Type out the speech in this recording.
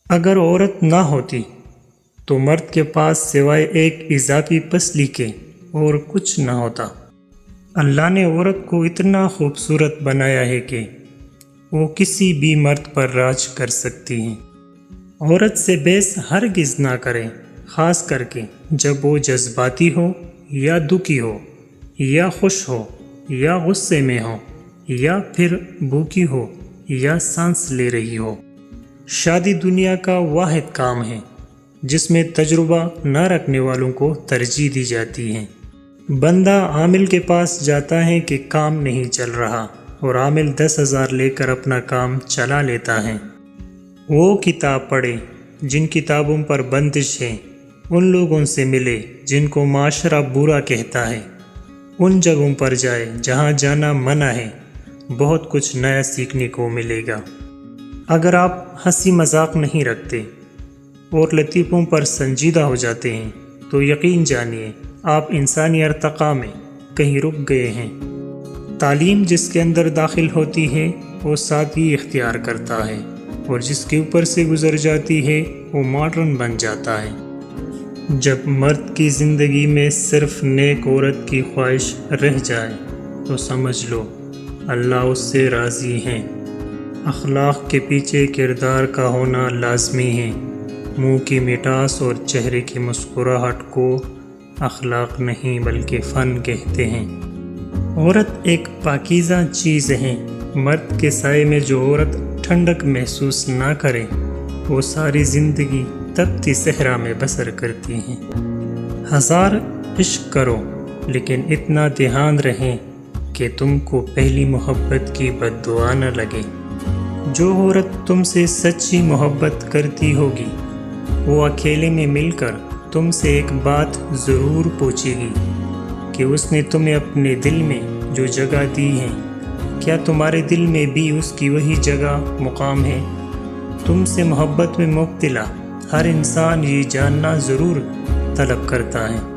اگر عورت نہ ہوتی تو مرد کے پاس سوائے ایک اضافی پسلی کے اور کچھ نہ ہوتا۔ اللہ نے عورت کو اتنا خوبصورت بنایا ہے کہ وہ کسی بھی مرد پر راج کر سکتی ہیں۔ عورت سے بحث ہرگز نہ کریں، خاص کر کے جب وہ جذباتی ہو یا دکھی ہو یا خوش ہو یا غصے میں ہو یا پھر بھوکی ہو یا سانس لے رہی ہو۔ شادی دنیا کا واحد کام ہے جس میں تجربہ نہ رکھنے والوں کو ترجیح دی جاتی ہے۔ بندہ عامل کے پاس جاتا ہے کہ کام نہیں چل رہا اور عامل 10,000 لے کر اپنا کام چلا لیتا ہے۔ وہ کتاب پڑھے جن کتابوں پر بندش ہے، ان لوگوں سے ملے جن کو معاشرہ برا کہتا ہے، ان جگہوں پر جائے جہاں جانا منع ہے، بہت کچھ نیا سیکھنے کو ملے گا۔ اگر آپ ہنسی مذاق نہیں رکھتے اور لطیفوں پر سنجیدہ ہو جاتے ہیں تو یقین جانیے آپ انسانی ارتقاء میں کہیں رک گئے ہیں۔ تعلیم جس کے اندر داخل ہوتی ہے وہ سادگی اختیار کرتا ہے اور جس کے اوپر سے گزر جاتی ہے وہ ماڈرن بن جاتا ہے۔ جب مرد کی زندگی میں صرف نیک عورت کی خواہش رہ جائے تو سمجھ لو اللہ اس سے راضی ہیں۔ اخلاق کے پیچھے کردار کا ہونا لازمی ہے۔ منہ کی مٹاس اور چہرے کی مسکراہٹ کو اخلاق نہیں بلکہ فن کہتے ہیں۔ عورت ایک پاکیزہ چیز ہے۔ مرد کے سائے میں جو عورت ٹھنڈک محسوس نہ کرے وہ ساری زندگی تپتی صحرا میں بسر کرتی ہیں۔ ہزار عشق کرو لیکن اتنا دھیان رہے کہ تم کو پہلی محبت کی بد دعا نہ لگے۔ جو عورت تم سے سچی محبت کرتی ہوگی وہ اکیلے میں مل کر تم سے ایک بات ضرور پوچھے گی کہ اس نے تمہیں اپنے دل میں جو جگہ دی ہے کیا تمہارے دل میں بھی اس کی وہی جگہ مقام ہے؟ تم سے محبت میں مبتلا ہر انسان یہ جاننا ضرور طلب کرتا ہے